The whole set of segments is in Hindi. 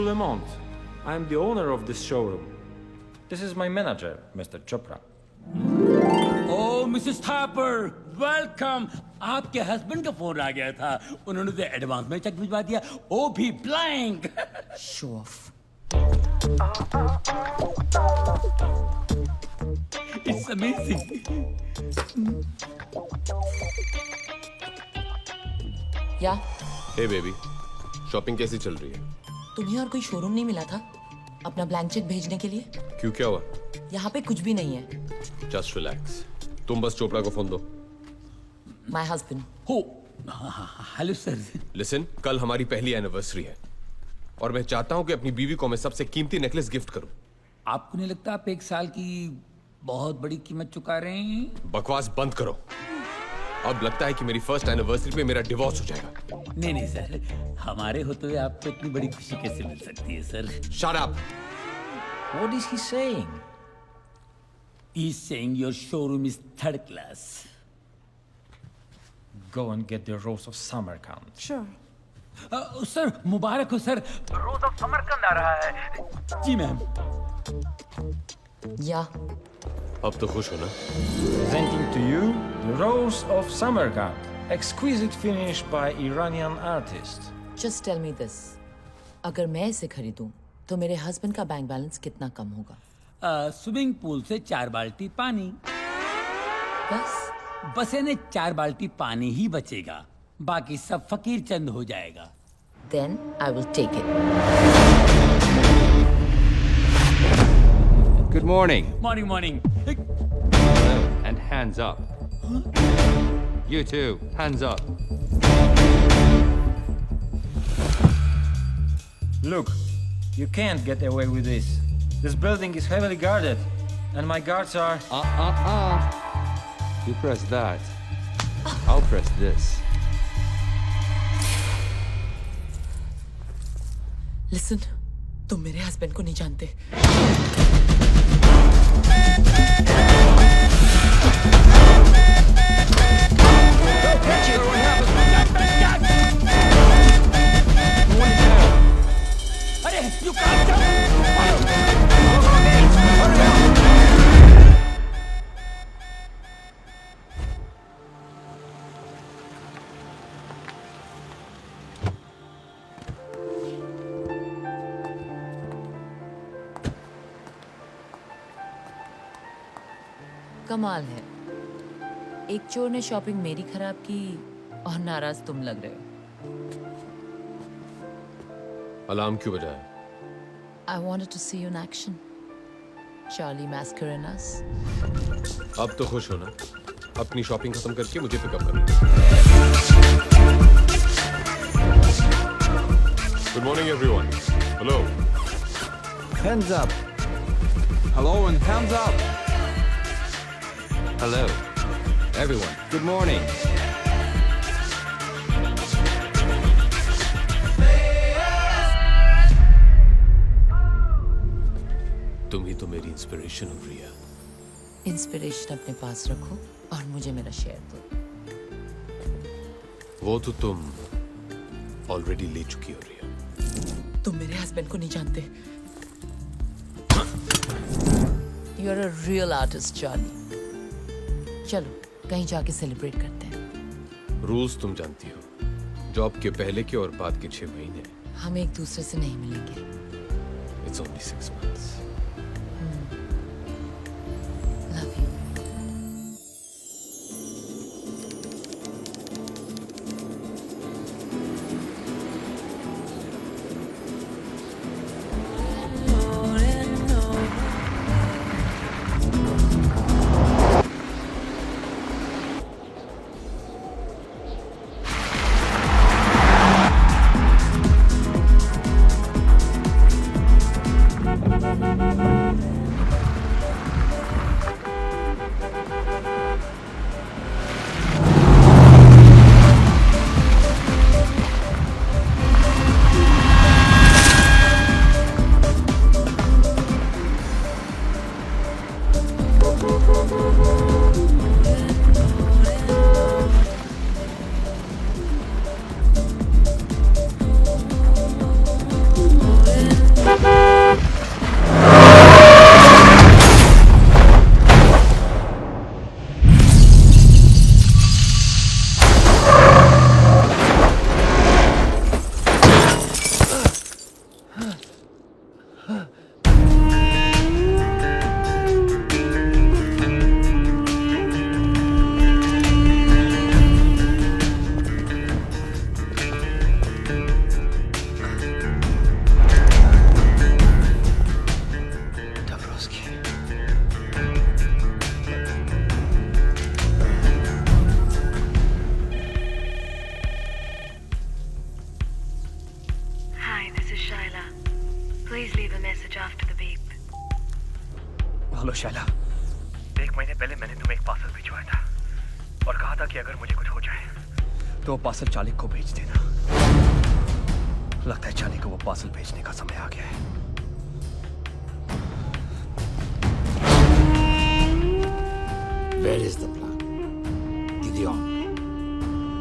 Lemont. I am the owner of this showroom. This is my manager, Mr. Chopra. Oh, Mrs. Thapar, welcome. आपके हस्बैंड का फोन आ गया था, उन्होंने तो एडवांस में चेक भिजवा दिया, वो भी blank. Show off. It's amazing. या हे बेबी, शॉपिंग कैसी चल रही है? तुम्हें और कोई शोरूम नहीं मिला था अपना ब्लैंक चेक भेजने के लिए? क्यों, क्या हुआ? यहाँ पे कुछ भी नहीं है. Just relax. तुम बस चोपड़ा को फोन दो. My husband. हो, हेलो सर. लिसन, कल हमारी पहली एनिवर्सरी है और मैं चाहता हूँ कि अपनी बीवी को मैं सबसे कीमती नेकलेस गिफ्ट करूँ. आपको नहीं लगता आप 1 साल की बहुत बड़ी कीमत चुका रहे हैं? बकवास बंद करो. अब लगता है कि मेरी फर्स्ट एनिवर्सरी पे मेरा डिवोर्स हो जाएगा. नहीं नहीं सर, हमारे होते हुए आपको इतनी बड़ी खुशी कैसे मिल सकती है sir? Shut up. What is he saying? He's saying your showroom is 3rd class. Go and get the Rose of Samarkand. Sure. Sir मुबारक हो सर. रोज ऑफ समरकंद आ रहा है. जी मैम. या अब तो खुश हो ना? Presenting to you the Rose of Samarkand, exquisite finish by Iranian artist. Just tell me this, अगर मैं इसे खरीदूं तो मेरे हस्बैंड का बैंक बैलेंस कितना कम होगा? स्विमिंग पूल से 4 बाल्टी पानी. बस बस यानी 4 बाल्टी पानी ही बचेगा, बाकी सब फकीर चंद हो जाएगा. Then I will take it. Good morning. Morning morning. And hands up. You too. Hands up. Look, you can't get away with this. This building is heavily guarded, and my guards are... You press that. I'll press this. Listen, तुम मेरे हस्बैंड को नहीं जानते. अरे you can't jump. कमाल है, एक चोर ने शॉपिंग मेरी खराब की और नाराज तुम लग रहे हो. अलार्म क्यों बजाया? I wanted to see you in action. Charlie Mascarenas. अब तो खुश हो ना? अपनी शॉपिंग खत्म करके मुझे पिकअप करना. Good morning everyone. Hello. Hands up. Hello and hands up. Hello. Everyone. Good morning. तुम ही तो मेरी इंस्पिरेशन हो रिया. इंस्पिरेशन अपने पास रखो और मुझे मेरा शेयर दो. वो तो तुम ऑलरेडी ले चुकी हो रिया. तुम मेरे हस्बैंड को नहीं जानते. You are a real artist Charlie. चलो कहीं जाके सेलिब्रेट करते हैं. रूल्स तुम जानती हो. जॉब के पहले के और बाद के 6 महीने. हम एक दूसरे से नहीं मिलेंगे. It's only 6 months. Love you. Please leave a message after the beep. Hello Shaila, 1 महीने पहले मैंने तुम्हें एक पार्सल भिजवाया था और कहा था कि अगर मुझे कुछ हो जाए तो वो पार्सल चालिक को भेज देना। लगता है चालिक को वो पार्सल भेजने का समय आ गया है। Where is the plan? Gideon.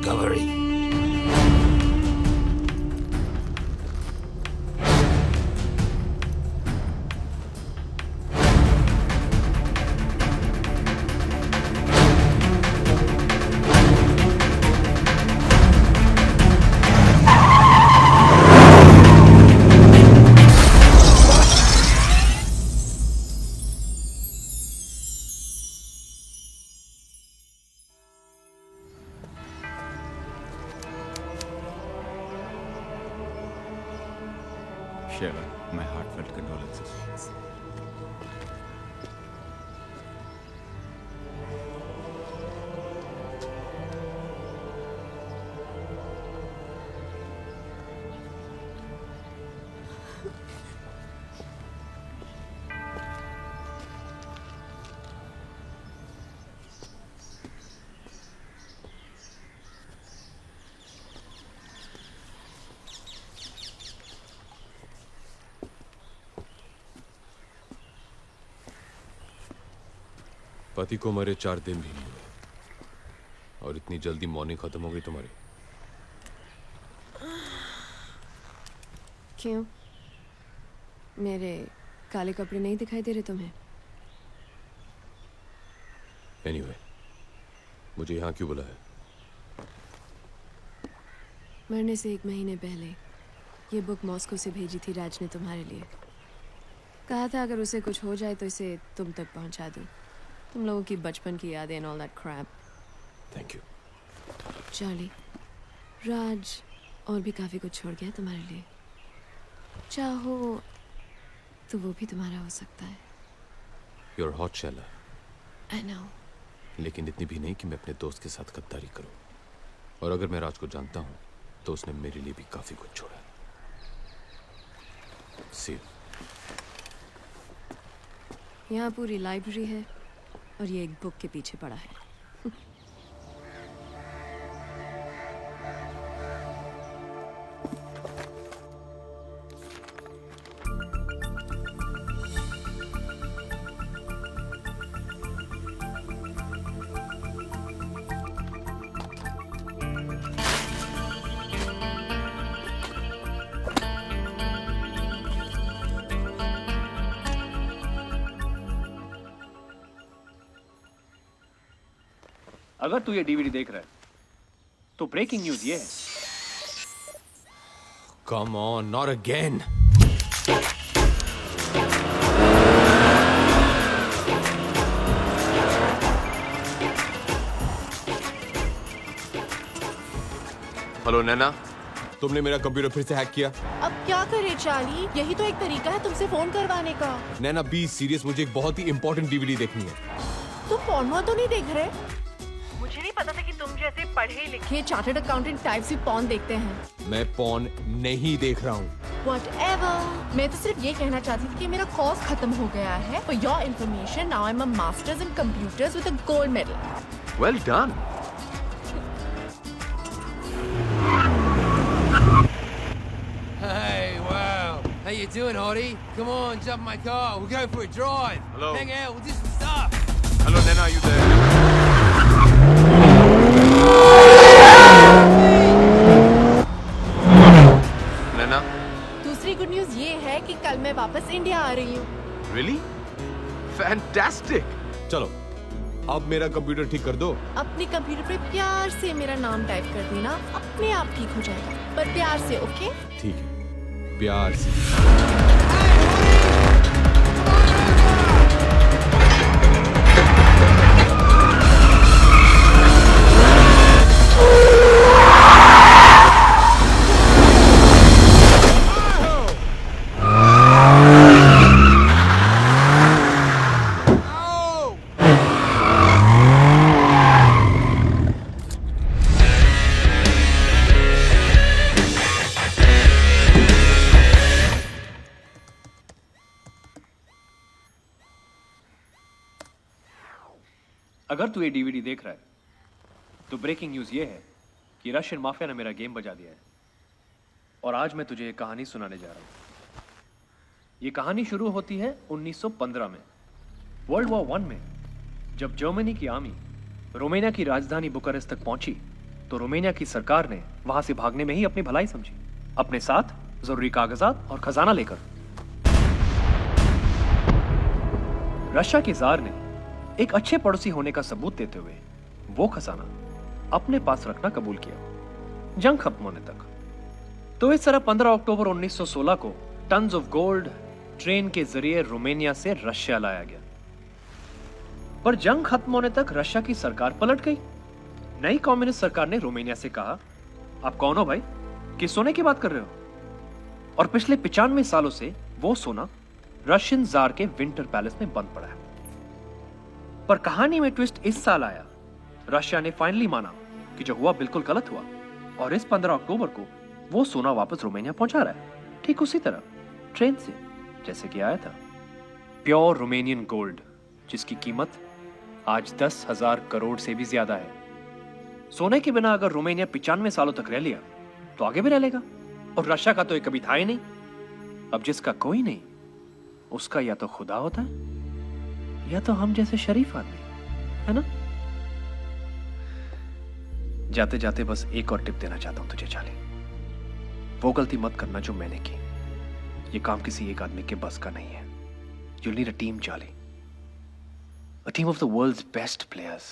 Cavalry. Sheila, my heartfelt condolences. पति को मरे 4 दिन भी नहीं हुए और इतनी जल्दी मॉर्निंग खत्म हो गई तुम्हारी। क्यों? मेरे काले कपड़े नहीं दिखाई दे रहे तुम्हें? एनीवे, मुझे यहाँ क्यों बुलाया? मरने से 1 महीने पहले ये बुक मॉस्को से भेजी थी राज ने तुम्हारे लिए। कहा था अगर उसे कुछ हो जाए तो इसे तुम तक पहुंचा दूं। तुम लोगों की बचपन की यादें and all that crap. Thank you. Charlie, Raj और भी काफी कुछ छोड़ गया तुम्हारे लिए। चाहो तो वो भी तुम्हारा हो सकता है। You're hot, Shaila. I know. लेकिन इतनी भी नहीं कि मैं अपने दोस्त के साथ गद्दारी करूं। और अगर मैं राज को जानता हूं तो उसने मेरे लिए भी काफी कुछ छोड़ा। See you. यहाँ पूरी लाइब्रेरी है और ये एक बुक के पीछे पड़ा है। अगर तू ये डीवीडी देख रहा है तो ब्रेकिंग न्यूज ये है। Come on, not again. Hello Naina, तुमने मेरा कंप्यूटर फिर से हैक किया। अब क्या करे चार्ली, यही तो एक तरीका है तुमसे फोन करवाने का। नैना बी सीरियस, मुझे एक बहुत ही इंपॉर्टेंट डीवीडी देखनी है। तुम पॉर्न तो नहीं देख रहे? मुझे नहीं पता था कि तुम जैसे पढ़े लिखे चार्टर्ड अकाउंटेंट टाइप्स भी पॉर्न देखते हैं। मैं पॉर्न नहीं देख रहा हूँ। Whatever. मैं तो सिर्फ ये कहना चाहती थी कि मेरा कोर्स खत्म हो गया है। For your information, now I'm a master's in computers with a gold medal. Well done. Hey, wow. How you doing, Hottie? Come on, jump in my car. We're going for a drive. Hello. Hang out, we'll do some stuff. Hello, Nana, are you there? नैना, दूसरी गुड न्यूज ये है कि कल मैं वापस इंडिया आ रही हूँ। really? Fantastic. चलो, अब मेरा कंप्यूटर ठीक कर दो। अपने कंप्यूटर पे प्यार से मेरा नाम टाइप कर देना, अपने आप ठीक हो जाएगा। पर प्यार से, ओके? ठीक है, प्यार से। अगर तू ये डीवीडी देख रहा है तो ब्रेकिंग न्यूज ये है कि रशियन माफिया ने मेरा गेम बजा दिया है और आज मैं तुझे एक कहानी सुनाने जा रहा हूं। ये कहानी शुरू होती है 1915 में, वर्ल्ड वॉर 1 में। जब जर्मनी की आर्मी रोमानिया की राजधानी बुखारेस्ट तक पहुंची तो रोमानिया की सरकार ने वहां से भागने में ही अपनी भलाई समझी, अपने साथ जरूरी कागजात और खजाना लेकर। रशिया के जार ने एक अच्छे पड़ोसी होने का सबूत देते हुए वो खजाना अपने पास रखना कबूल किया, जंग खत्म होने तक। तो इस तरह 15 अक्टूबर 1916 को टन्स ऑफ गोल्ड ट्रेन के जरिए रोमानिया से रशिया लाया गया। पर जंग खत्म होने तक रशिया की सरकार पलट गई। नई कम्युनिस्ट सरकार ने रोमानिया से कहा, आप कौन हो भाई, किस सोने की बात कर रहे हो? और पिछले 95 सालों से वो सोना रशियन जार के विंटर पैलेस में बंद पड़ा है। पर कहानी में ट्विस्ट इस साल आया। रशिया ने फाइनली माना कि जो हुआ बिल्कुल गलत हुआ और इस 15 अक्टूबर को वो सोना वापस रोमानिया पहुंचा रहा है, ठीक उसी तरह ट्रेन से जैसे कि आया था। प्योर रोमानियन गोल्ड, जिसकी कीमत आज 10,000 करोड़ से भी ज्यादा है। सोने के बिना अगर रोमानिया 95 सालों तक रह लिया तो आगे भी रह लेगा। और रशिया का तो ये कभी था ही नहीं। अब जिसका कोई नहीं उसका या तो खुदा होता है या तो हम जैसे शरीफ आदमी, है ना? जाते जाते बस एक और टिप देना चाहता हूं तुझे चार्ली। वो गलती मत करना जो मैंने की। ये काम किसी एक आदमी के बस का नहीं है। You'll need a team, Charlie. A team of the world's best players.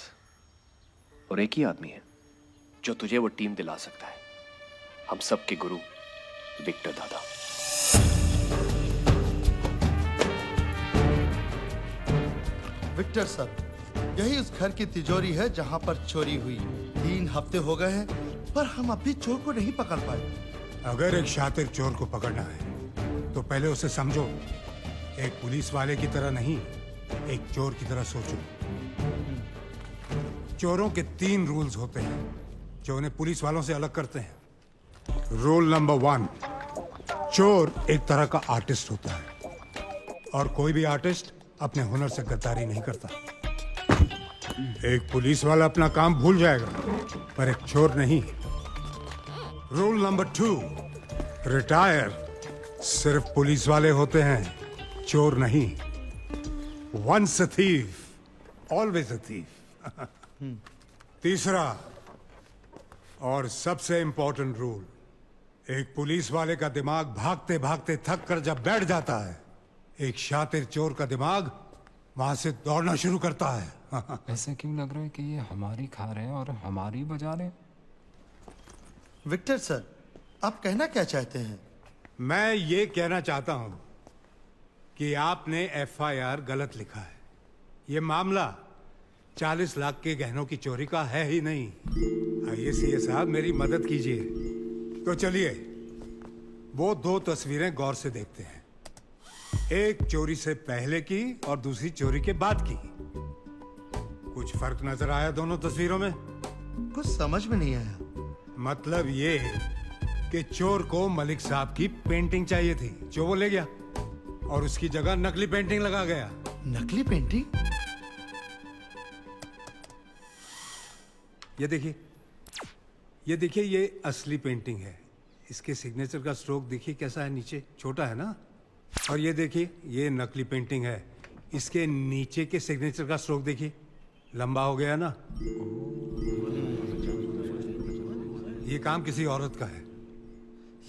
और एक ही आदमी है जो तुझे वो टीम दिला सकता है। हम सब के गुरु विक्टर दादा। विक्टर सर, यही उस घर की तिजोरी है जहां पर चोरी हुई। 3 हफ्ते हो गए हैं पर हम अभी चोर को नहीं पकड़ पाए। अगर एक शातिर चोर को पकड़ना है तो पहले उसे समझो। एक पुलिस वाले की तरह नहीं, एक चोर की तरह सोचो। चोरों के 3 रूल्स होते हैं जो उन्हें पुलिस वालों से अलग करते हैं। रूल नंबर 1, चोर एक तरह का आर्टिस्ट होता है और कोई भी आर्टिस्ट अपने हुनर से गद्दारी नहीं करता। एक पुलिस वाला अपना काम भूल जाएगा पर एक चोर नहीं। रूल नंबर 2, रिटायर सिर्फ पुलिस वाले होते हैं, चोर नहीं। Once a thief always a thief. तीसरा और सबसे इंपॉर्टेंट रूल, एक पुलिस वाले का दिमाग भागते भागते थक कर जब बैठ जाता है, एक शातिर चोर का दिमाग वहां से दौड़ना शुरू करता है। ऐसा क्यों लग रहा है कि ये हमारी खा रहे हैं और हमारी बजा रहे हैं? विक्टर सर, आप कहना क्या चाहते हैं? मैं ये कहना चाहता हूं कि आपने FIR गलत लिखा है। ये मामला 40 लाख के गहनों की चोरी का है ही नहीं। आइए सीए साहब, मेरी मदद कीजिए। तो चलिए वो 2 तस्वीरें गौर से देखते हैं। एक चोरी से पहले की और दूसरी चोरी के बाद की। कुछ फर्क नजर आया दोनों तस्वीरों में? कुछ समझ में नहीं आया। मतलब ये कि चोर को मलिक साहब की पेंटिंग चाहिए थी जो वो ले गया और उसकी जगह नकली पेंटिंग लगा गया। नकली पेंटिंग? ये देखिए, ये देखिए, ये असली पेंटिंग है। इसके सिग्नेचर का स्ट्रोक देखिए कैसा है, नीचे छोटा है ना। और ये देखिए, ये नकली पेंटिंग है। इसके नीचे के सिग्नेचर का स्ट्रोक देखिए, लंबा हो गया ना। ये काम किसी औरत का है।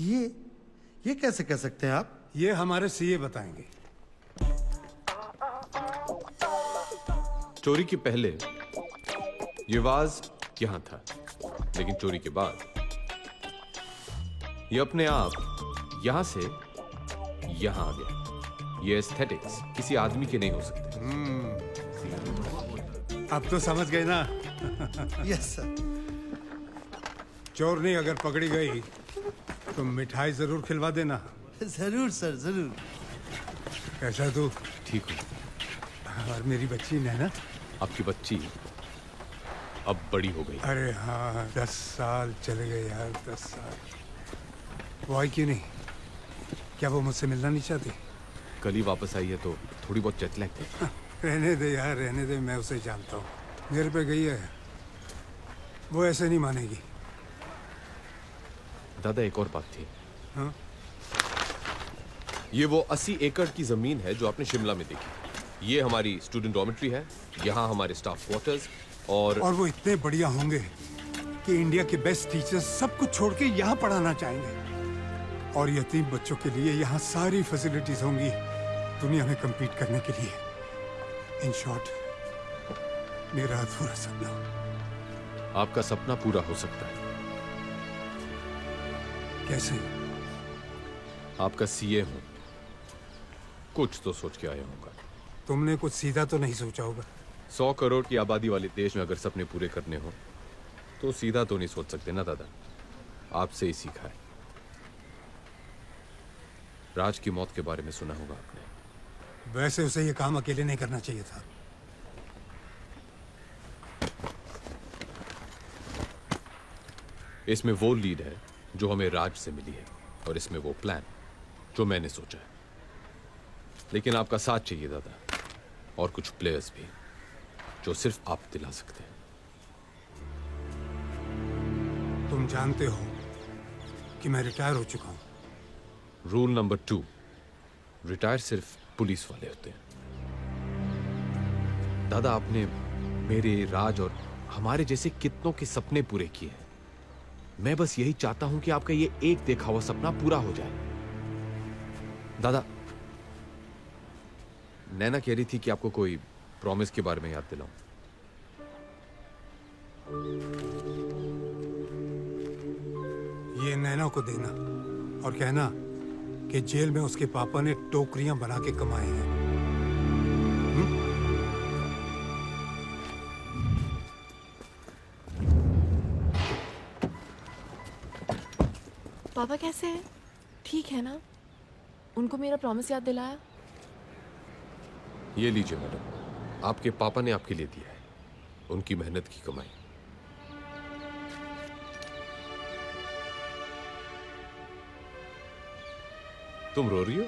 ये कैसे कह सकते हैं आप? ये हमारे सीए बताएंगे। चोरी के पहले ये वाज यहां था, लेकिन चोरी के बाद ये अपने आप यहां से यहां आ गया। ये एस्थेटिक्स किसी आदमी के नहीं हो सकते। अब तो समझ गए ना? Yes sir. चोरनी अगर पकड़ी गई तो मिठाई जरूर खिलवा देना। जरूर सर, जरूर। कैसा तू? ठीक हूँ। और मेरी बच्ची नैना? आपकी बच्ची अब बड़ी हो गई। अरे हाँ, 10 साल चले गए यार, 10 साल। वो आई क्यों नहीं? क्या वो मुझसे मिलना नहीं चाहती? कल ही वापस आई है तो थोड़ी बहुत जेट लैग थी। रहने दे यार, रहने दे, मैं उसे जानता हूँ। मेरे पे गई है, वो ऐसे नहीं मानेगी। दादा एक और बात थी। हाँ? ये वो 80 एकड़ की जमीन है जो आपने शिमला में देखी। ये हमारी स्टूडेंट डॉर्मेट्री है, यहाँ हमारे स्टाफ क्वार्टर्स और वो इतने बढ़िया होंगे कि इंडिया के बेस्ट टीचर्स सब कुछ छोड़ के यहाँ पढ़ाना चाहेंगे। और यतीम बच्चों के लिए यहाँ सारी फैसिलिटीज होंगी दुनिया में compete करने के लिए। इन शॉर्ट, मेरा अधूरा सपना। आपका सपना पूरा हो सकता है। कैसे? आपका सीए हूं, कुछ तो सोच के आया होगा। तुमने कुछ सीधा तो नहीं सोचा होगा। 100 करोड़ की आबादी वाले देश में अगर सपने पूरे करने हो तो सीधा तो नहीं सोच सकते ना दादा। आपसे ही सीखा है। राज की मौत के बारे में सुना होगा आपने। वैसे उसे ये काम अकेले नहीं करना चाहिए था। इसमें वो लीड है जो हमें राज से मिली है और इसमें वो प्लान जो मैंने सोचा है। लेकिन आपका साथ चाहिए दादा, और कुछ प्लेयर्स भी जो सिर्फ आप दिला सकते हैं। तुम जानते हो कि मैं रिटायर हो चुका हूं। रूल नंबर 2, रिटायर सिर्फ पुलिस वाले होते हैं। दादा आपने मेरे, राज और हमारे जैसे कितनों के सपने पूरे किए हैं। मैं बस यही चाहता हूं कि आपका ये एक देखा हुआ सपना पूरा हो जाए। दादा, नैना कह रही थी कि आपको कोई प्रॉमिस के बारे में याद दिलाऊं। ये नैना को देना और कहना कि जेल में उसके पापा ने टोकरियां बना के कमाए हैं। पापा कैसे हैं? ठीक है ना? उनको मेरा प्रॉमिस याद दिलाया? ये लीजिए मैडम, आपके पापा ने आपके लिए दिया है, उनकी मेहनत की कमाई। तुम रो रही हो?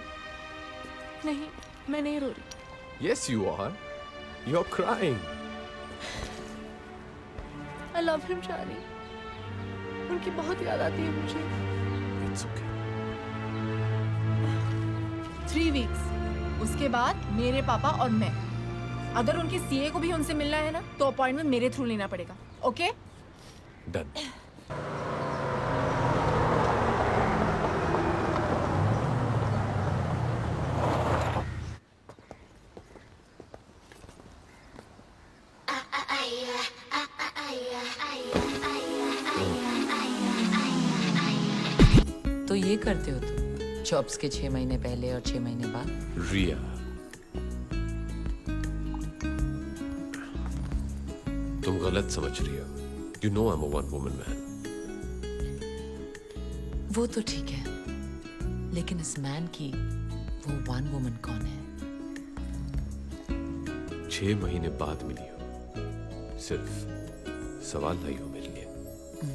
नहीं, मैं नहीं रो रही। Yes, you are. You're crying. I love him, Charlie. उनकी बहुत याद आती है मुझे। It's okay. 3 weeks। उसके बाद मेरे पापा और मैं। अगर उनके सीए को भी उनसे मिलना है ना, तो अपॉइंटमेंट मेरे थ्रू लेना पड़ेगा। ओके? Done. तो ये करते हो तुम जॉब्स के 6 महीने पहले और 6 महीने बाद? रिया, तुम गलत समझ रही हो। You know I'm a one woman man. वो तो ठीक है, लेकिन इस मैन की वो वन वुमन कौन है? 6 महीने बाद मिली हो, सिर्फ सवाल नहीं हो